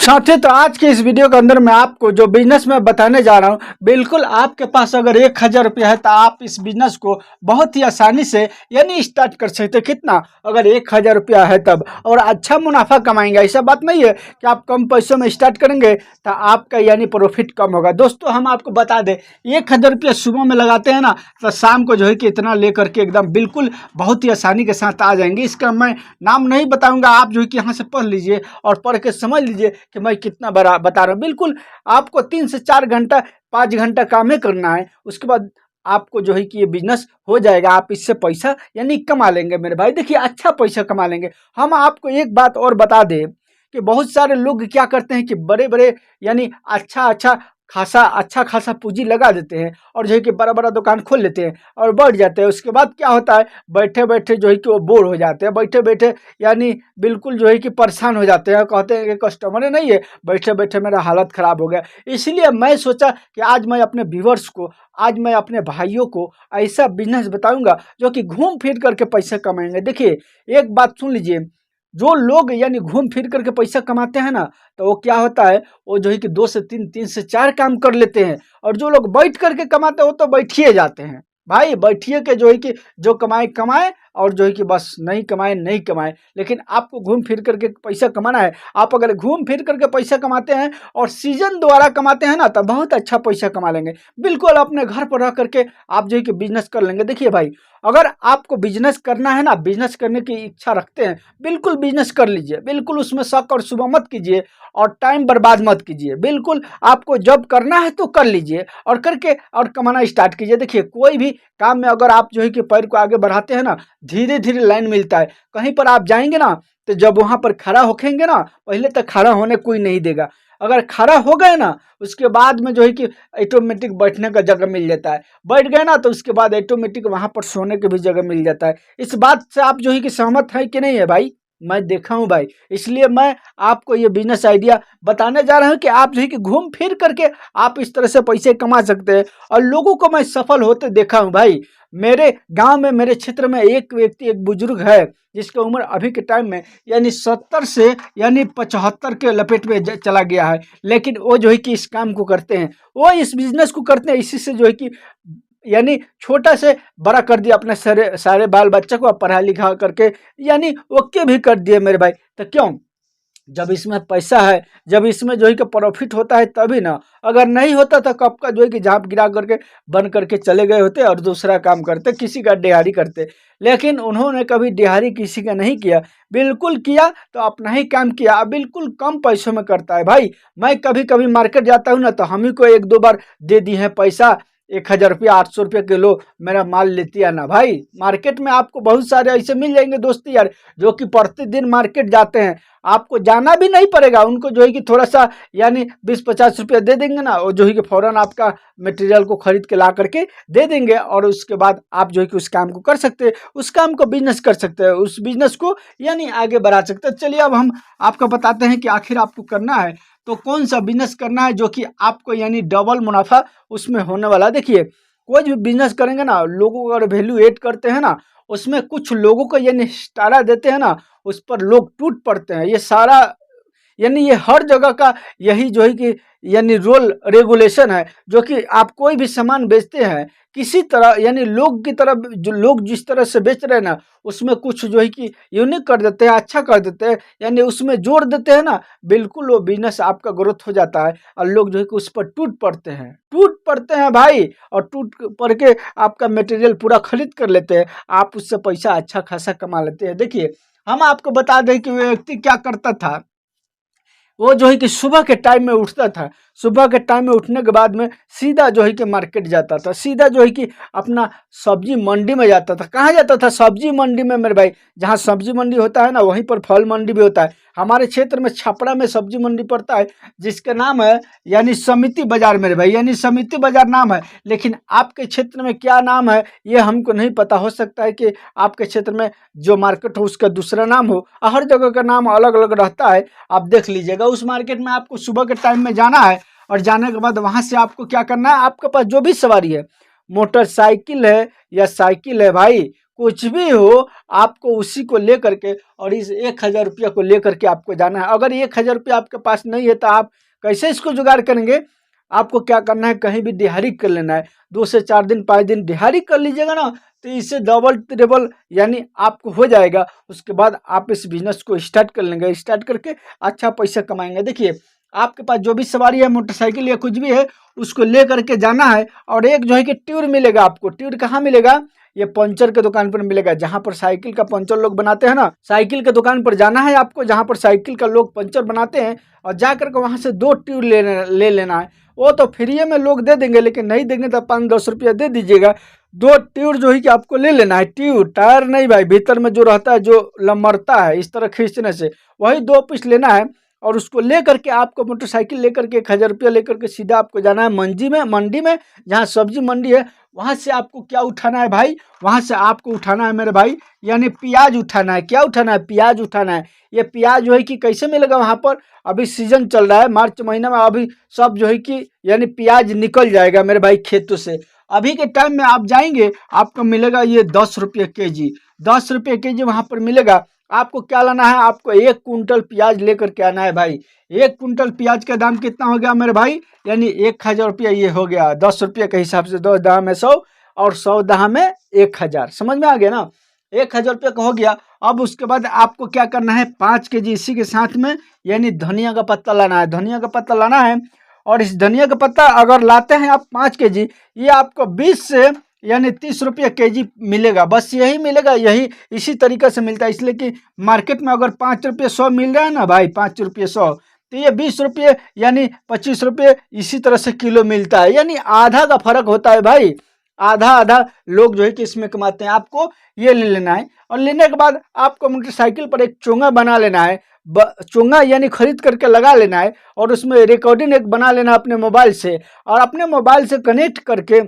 साथी तो आज के इस वीडियो के अंदर मैं आपको जो बिजनेस में बताने जा रहा हूँ, बिल्कुल आपके पास अगर 1000 रुपया है तो आप इस बिजनेस को बहुत ही आसानी से यानी स्टार्ट कर सकते हैं। कितना? अगर 1000 रुपया है तब, और अच्छा मुनाफा कमाएंगे। ऐसा बात नहीं है कि आप कम पैसों में स्टार्ट करेंगे तो आपका यानी प्रॉफिट कम होगा। दोस्तों हम आपको बता दें, 1000 रुपया सुबह में लगाते हैं ना तो शाम को जो है कि इतना लेकर के एकदम बिल्कुल बहुत ही आसानी के साथ आ जाएंगे। इसका मैं नाम नहीं बताऊंगा, आप जो है कि यहाँ से पढ़ लीजिए और पढ़ के समझ लीजिए कि मैं कितना बड़ा बता रहा हूँ। बिल्कुल आपको 3 से 4 घंटा 5 घंटा काम ही करना है, उसके बाद आपको जो है कि ये बिजनेस हो जाएगा। आप इससे पैसा यानी कमा लेंगे मेरे भाई। देखिए अच्छा पैसा कमा लेंगे। हम आपको एक बात और बता दें कि बहुत सारे लोग क्या करते हैं कि बड़े बड़े यानी अच्छा खासा पूंजी लगा देते हैं और जो है कि बड़ा बड़ा दुकान खोल लेते हैं और बढ़ जाते हैं। उसके बाद क्या होता है, बैठे बैठे जो है कि वो बोर हो जाते हैं, बैठे बैठे यानी बिल्कुल जो है कि परेशान हो जाते हैं। कहते हैं कि कस्टमर नहीं है, बैठे बैठे मेरा हालत ख़राब हो गया। इसलिए मैं सोचा कि आज मैं अपने व्यूवर्स को, आज मैं अपने भाइयों को ऐसा बिजनेस बताऊंगा जो कि घूम फिर करके पैसा कमाएंगे। देखिए एक बात सुन लीजिए, जो लोग यानी घूम फिर करके पैसा कमाते हैं ना, तो वो क्या होता है, वो जो है कि 2 से 3, 3 से 4 काम कर लेते हैं। और जो लोग बैठ करके कमाते हैं वो तो बैठिए जाते हैं। भाई बैठिए के जो है कि जो कमाए कमाए और जो है कि बस नहीं कमाए नहीं कमाए। लेकिन आपको घूम फिर करके पैसा कमाना है। आप अगर घूम फिर करके पैसा कमाते हैं और सीजन द्वारा कमाते हैं ना, तो बहुत अच्छा पैसा कमा लेंगे। बिल्कुल अपने घर पर रह करके आप जो है कि बिजनेस कर लेंगे। देखिए भाई, अगर आपको बिजनेस करना है ना, बिजनेस करने की इच्छा रखते हैं, बिल्कुल बिजनेस कर लीजिए। बिल्कुल उसमें शक और शुबा मत कीजिए और टाइम बर्बाद मत कीजिए। बिल्कुल आपको जब करना है तो कर लीजिए और करके और कमाना स्टार्ट कीजिए। देखिए कोई भी काम में अगर आप जो है कि पैर को आगे बढ़ाते हैं ना, धीरे धीरे लाइन मिलता है। कहीं पर आप जाएंगे ना, तो जब वहां पर खड़ा होखेंगे ना, पहले तक खड़ा होने कोई नहीं देगा। अगर खड़ा हो गए ना, उसके बाद में जो है कि ऑटोमेटिक बैठने का जगह मिल जाता है। बैठ गए ना तो उसके बाद ऑटोमेटिक वहां पर सोने की भी जगह मिल जाता है। इस बात से आप जो है कि सहमत है कि नहीं है भाई? मैं देखा हूँ भाई, इसलिए मैं आपको ये बिजनेस आइडिया बताने जा रहा हूँ कि आप जो है कि घूम फिर करके आप इस तरह से पैसे कमा सकते हैं। और लोगों को मैं सफल होते देखा हूँ भाई। मेरे गांव में, मेरे क्षेत्र में एक व्यक्ति, एक बुजुर्ग है जिसकी उम्र अभी के टाइम में यानी 70 से यानी 75 के लपेट में चला गया है। लेकिन वो जो है कि इस काम को करते हैं, वो इस बिजनेस को करते हैं। इसी से जो है कि यानी छोटा से बड़ा कर दिया अपने सारे सारे बाल बच्चा को, पढ़ा लिखा करके यानी ओके भी कर दिए मेरे भाई। तो क्यों? जब इसमें पैसा है, जब इसमें जो है कि प्रॉफिट होता है तभी ना। अगर नहीं होता तो कब का जो है कि झाँप गिरा करके बंद करके चले गए होते और दूसरा काम करते, किसी का दिहाड़ी करते। लेकिन उन्होंने कभी दिहाड़ी किसी का नहीं किया, बिल्कुल किया तो अपना ही काम किया। बिल्कुल कम पैसों में करता है भाई। मैं कभी कभी मार्केट जाता हूँ ना, तो हम ही को 1-2 बार दे दी है पैसा। 1000 रुपया, 800 रुपये किलो मेरा माल लेती है ना भाई। मार्केट में आपको बहुत सारे ऐसे मिल जाएंगे दोस्त यार, जो कि प्रतिदिन मार्केट जाते हैं। आपको जाना भी नहीं पड़ेगा, उनको जो है कि थोड़ा सा यानी 20-50 रुपया दे देंगे ना, और जो है कि फौरन आपका मटेरियल को खरीद के ला करके दे देंगे। और उसके बाद आप जो है कि उस काम को कर सकते हैं, उस काम को बिजनेस कर सकते हैं, उस बिजनेस को यानी आगे बढ़ा सकते हैं। चलिए अब हम आपको बताते हैं कि आखिर आपको करना है तो कौन सा बिजनेस करना है जो कि आपको यानी डबल मुनाफा उसमें होने वाला है। देखिए कोई भी बिजनेस करेंगे ना, लोगों को अगर वैल्यू एड करते हैं ना, उसमें कुछ लोगों को यानी सहारा देते हैं ना, उस पर लोग टूट पड़ते हैं। ये सारा यानी ये हर जगह का यही जो है कि यानी रोल रेगुलेशन है। जो कि आप कोई भी सामान बेचते हैं किसी तरह, यानी लोग की तरह, जो लोग जिस तरह से बेच रहे हैं ना, उसमें कुछ जो है कि यूनिक कर देते हैं, अच्छा कर देते हैं, यानी उसमें जोड़ देते हैं ना, बिल्कुल वो बिजनेस आपका ग्रोथ हो जाता है। और लोग जो है कि उस पर टूट पड़ते हैं भाई, और टूट पड़ के आपका मटेरियल पूरा खरीद कर लेते हैं। आप उससे पैसा अच्छा खासा कमा लेते हैं। देखिए हम आपको बता दें कि वो व्यक्ति क्या करता था। वो जो है कि सुबह के टाइम में उठता था। सुबह के टाइम में उठने के बाद में सीधा जो है कि मार्केट जाता था, सीधा जो है कि अपना सब्जी मंडी में जाता था। कहाँ जाता था? सब्जी मंडी में मेरे भाई। जहाँ सब्जी मंडी होता है ना, वहीं पर फल मंडी भी होता है। हमारे क्षेत्र में छपरा में सब्जी मंडी पड़ता है, जिसका नाम है यानी समिति बाजार मेरे भाई, यानी समिति बाजार नाम है। लेकिन आपके क्षेत्र में क्या नाम है ये हमको नहीं पता। हो सकता है कि आपके क्षेत्र में जो मार्केट हो उसका दूसरा नाम हो, हर जगह का नाम अलग अलग रहता है। आप देख लीजिएगा। उस मार्केट में आपको सुबह के टाइम में जाना है, और जाने के बाद वहां से आपको क्या करना है, आपके पास जो भी सवारी है, मोटरसाइकिल है या साइकिल है भाई, कुछ भी हो, आपको उसी को लेकर के और इस 1,000 रुपया को लेकर के आपको जाना है। अगर 1,000 रुपया आपके पास नहीं है तो आप कैसे इसको जुगाड़ करेंगे? आपको क्या करना है, कहीं भी दिहाड़ी कर लेना है। 2 से 4 दिन 5 दिन दिहाड़ी कर लीजिएगा ना, तो इससे डबल ट्रिपल यानी आपको हो जाएगा। उसके बाद आप इस बिजनेस को स्टार्ट कर लेंगे, स्टार्ट करके अच्छा पैसा कमाएंगे। देखिए, आपके पास जो भी सवारी है, मोटरसाइकिल या कुछ भी है, उसको ले करके जाना है। और एक जो है कि ट्यूब मिलेगा आपको। ट्यूब कहाँ मिलेगा? ये पंचर के दुकान पर मिलेगा, जहाँ पर साइकिल का पंचर लोग बनाते हैं ना। साइकिल के दुकान पर जाना है आपको, जहाँ पर साइकिल का लोग पंचर बनाते हैं, और जा करके वहाँ से 2 ट्यूब ले लेना है। वो तो फ्री में लोग दे देंगे, लेकिन नहीं देंगे तो 5-10 रुपया दे दीजिएगा। 2 ट्यूब जो है कि आपको ले लेना है। ट्यूब, टायर नहीं भाई, भीतर में जो रहता है, जो लमरता है इस तरह खींचने से, वही 2 पीस लेना है। और उसको लेकर के आपको मोटरसाइकिल लेकर के 1,000 रुपया लेकर के सीधा आपको जाना है मंडी में, जहाँ सब्जी मंडी है। वहाँ से आपको क्या उठाना है भाई? वहाँ से आपको उठाना है मेरे भाई, यानी प्याज उठाना है। क्या उठाना है? प्याज उठाना है। ये प्याज जो है कि कैसे मिलेगा वहाँ पर? अभी सीजन चल रहा है, मार्च महीना में अभी सब जो है कि यानी प्याज निकल जाएगा मेरे भाई खेतों से। अभी के टाइम में आप जाएंगे, आपको मिलेगा ये 10 रुपये के जी। 10 रुपये के जी वहाँ पर मिलेगा। आपको क्या लाना है? आपको 1 कुंटल प्याज लेकर के आना है भाई। 1 कुंटल प्याज का दाम कितना हो गया मेरे भाई? यानी 1,000 रुपया ये हो गया। 10 रुपये के हिसाब से 10 दहा में 100 और 100 दहा में 1,000। समझ में आ गया ना? 1,000 रुपये का हो गया। अब उसके बाद आपको क्या करना है? 5 के जी इसी के साथ में यानी धनिया का पत्ता लाना है। धनिया का पत्ता लाना है। और इस धनिया का पत्ता अगर लाते हैं आप 5 के जी, ये आपको 20 से यानी 30 रुपये के जी मिलेगा। बस यही मिलेगा, यही इसी तरीके से मिलता है। इसलिए कि मार्केट में अगर 5 रुपये 100 मिल रहा है ना भाई, 5 रुपये 100, तो ये 20 रुपये यानी 25 रुपये इसी तरह से किलो मिलता है। यानी आधा का फर्क होता है भाई। आधा आधा लोग जो है कि इसमें कमाते हैं। आपको ये ले लेना है। और लेने के बाद आपको मोटरसाइकिल पर एक चोंगा बना लेना है। चोंगा यानी खरीद करके लगा लेना है। और उसमें रिकॉर्डिंग एक बना लेना अपने मोबाइल से, और अपने मोबाइल से कनेक्ट करके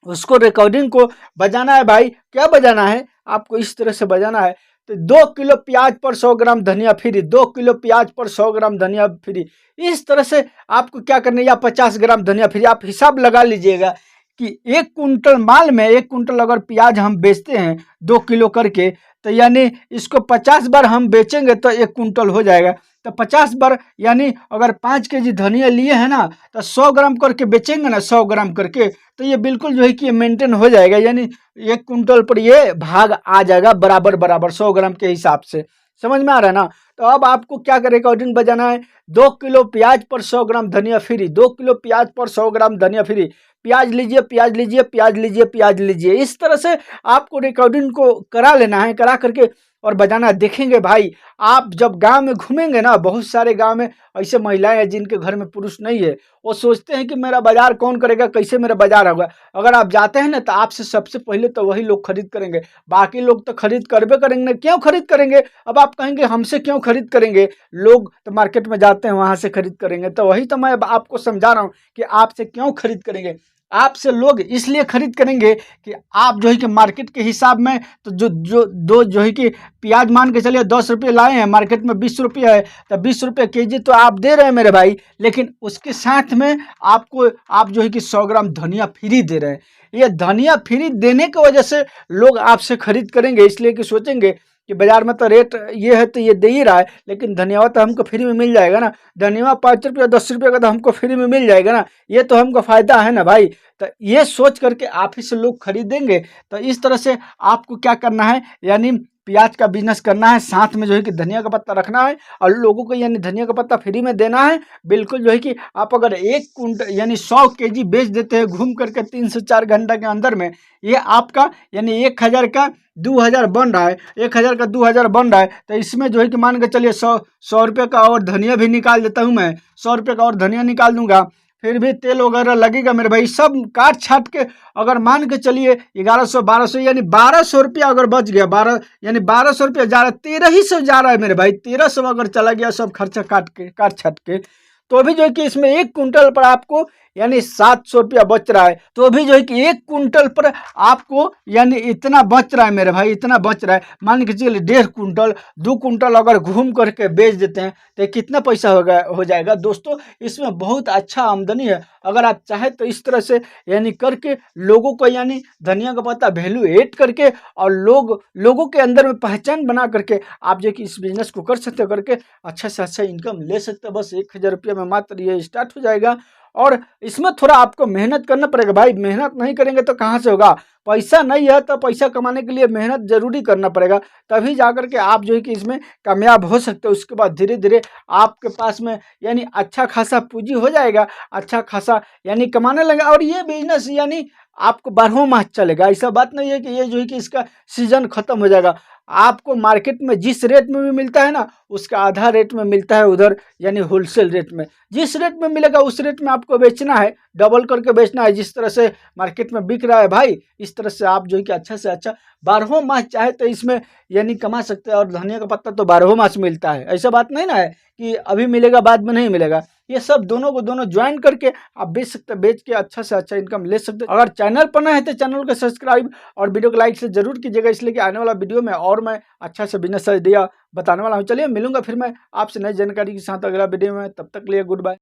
उसको रिकॉर्डिंग को बजाना है भाई। क्या बजाना है? आपको इस तरह से बजाना है। तो 2 किलो प्याज पर 100 ग्राम धनिया फ्री, 2 किलो प्याज पर 100 ग्राम धनिया फ्री। इस तरह से आपको क्या करना है, या 50 ग्राम धनिया फ्री। आप हिसाब लगा लीजिएगा कि 1 कुंटल माल में 1 कुंटल अगर प्याज हम बेचते हैं 2 किलो करके, तो यानी इसको 50 बार हम बेचेंगे तो 1 कुंटल हो जाएगा। तो 50 बार यानी अगर 5 के जी धनिया लिए हैं ना, तो 100 ग्राम करके बेचेंगे ना, 100 ग्राम करके, तो ये बिल्कुल जो है कि ये मेंटेन हो जाएगा। यानी 1 कुंटल पर ये भाग आ जाएगा बराबर बराबर 100 ग्राम के हिसाब से। समझ में आ रहा है ना? तो अब आपको क्या करें, रिकॉर्डिंग बजाना है। 2 किलो प्याज पर 100 ग्राम धनिया फ्री, 2 किलो प्याज पर 100 ग्राम धनिया फ्री। प्याज लीजिए, प्याज लीजिए, प्याज लीजिए, प्याज लीजिए। इस तरह से आपको रिकॉर्डिंग को करा लेना है। करा करके और बजाना। देखेंगे भाई, आप जब गांव में घूमेंगे ना, बहुत सारे गांव में ऐसे महिलाएं हैं जिनके घर में पुरुष नहीं है। वो सोचते हैं कि मेरा बाजार कौन करेगा, कैसे मेरा बाजार होगा। अगर आप जाते हैं ना, तो आपसे सबसे पहले तो वही लोग खरीद करेंगे। बाकी लोग तो खरीद करबे करेंगे। क्यों खरीद करेंगे? अब आप कहेंगे हमसे क्यों खरीद करेंगे, लोग तो मार्केट में जाते हैं वहां से खरीद करेंगे। तो वही तो मैं आपको समझा रहा हूँ कि आपसे क्यों खरीद करेंगे। आपसे लोग इसलिए खरीद करेंगे कि आप जो है कि मार्केट के हिसाब में, तो जो है कि प्याज मान के चलिए 10 रुपये लाए हैं, मार्केट में 20 रुपये है, तो 20 रुपये के जी तो आप दे रहे हैं मेरे भाई। लेकिन उसके साथ में आपको आप जो है कि 100 ग्राम धनिया फ्री दे रहे हैं। ये धनिया फ्री देने की वजह से लोग आपसे खरीद करेंगे। इसलिए कि सोचेंगे कि बाजार में तो रेट ये है, तो ये दे ही रहा है, लेकिन धनिया तो हमको फ्री में मिल जाएगा ना। धनिया 5 रुपया 10 रुपये का तो हमको फ्री में मिल जाएगा ना। ये तो हमको फायदा है ना भाई। तो ये सोच करके आप ही से लोग खरीदेंगे। तो इस तरह से आपको क्या करना है, यानी प्याज का बिजनेस करना है, साथ में जो है कि धनिया का पत्ता रखना है, और लोगों को यानी धनिया का पत्ता फ्री में देना है। बिल्कुल जो है कि आप अगर 1 कुंटल यानी 100 के जी बेच देते हैं घूम करके 3 से 4 घंटा के अंदर में, ये आपका यानी 1,000 का 2,000 बन रहा है। 1,000 का 2,000 बन रहा है। तो इसमें जो है कि मान के चलिए 100 रुपये का और धनिया भी निकाल देता हूँ मैं। 100 रुपये का और धनिया निकाल दूंगा, फिर भी तेल वगैरह लगेगा मेरे भाई। सब काट छाट के अगर मान के चलिए 1100 1200 यानी 1200 रुपया अगर बच गया, 12 यानी 1200 रुपया जा रहा है, 1300 जा रहा है मेरे भाई। 1300 अगर चला गया सब खर्चा काट छाट के, तो अभी जो है कि इसमें 1 कुंटल पर आपको यानी 700 रुपया बच रहा है, तो भी जो है कि 1 कुंटल पर आपको यानी इतना बच रहा है मेरे भाई, इतना बच रहा है। मान के चलिए 1.5 कुंटल 2 कुंटल अगर घूम करके बेच देते हैं तो कितना पैसा हो जाएगा दोस्तों। इसमें बहुत अच्छा आमदनी है। अगर आप चाहे तो इस तरह से यानी करके लोगों को यानी धनिया का पत्ता वैल्यू एड करके और लोगों के अंदर में पहचान बना करके आप जो कि इस बिजनेस को कर सकते हो, करके अच्छा से अच्छा इनकम ले सकते हो। बस 1000 रुपये में मात्र ये स्टार्ट हो जाएगा। और इसमें थोड़ा आपको मेहनत करना पड़ेगा भाई, मेहनत नहीं करेंगे तो कहाँ से होगा। पैसा नहीं है तो पैसा कमाने के लिए मेहनत जरूरी करना पड़ेगा, तभी जाकर के आप जो है कि इसमें कामयाब हो सकते हो। उसके बाद धीरे धीरे आपके पास में यानी अच्छा खासा पूंजी हो जाएगा, अच्छा खासा यानी कमाने लगा। और ये बिजनेस यानी आपको 12 माह चलेगा। ऐसा बात नहीं है कि ये जो है कि इसका सीजन खत्म हो जाएगा। आपको मार्केट में जिस रेट में भी मिलता है ना, उसका आधा रेट में मिलता है उधर यानी होलसेल रेट में। जिस रेट में मिलेगा उस रेट में आपको बेचना है, डबल करके बेचना है। जिस तरह से मार्केट में बिक रहा है भाई, इस तरह से आप जो है कि अच्छा से अच्छा 12 माह चाहे तो इसमें यानी कमा सकते हैं। और धनिया का पत्ता तो 12 माह से मिलता है, ऐसा बात नहीं ना है कि अभी मिलेगा बाद में नहीं मिलेगा। ये सब दोनों को दोनों ज्वाइन करके आप बेच सकते हैं, बेच के अच्छा से अच्छा इनकम ले सकते हैं। अगर चैनल पर नए हैं तो चैनल को सब्सक्राइब और वीडियो को लाइक से जरूर कीजिएगा, इसलिए कि आने वाला वीडियो में और मैं अच्छा से बिजनेस आइडिया बताने वाला हूँ। चलिए मिलूंगा फिर मैं आपसे नई जानकारी के साथ अगला वीडियो में, तब तक के लिए गुड बाय।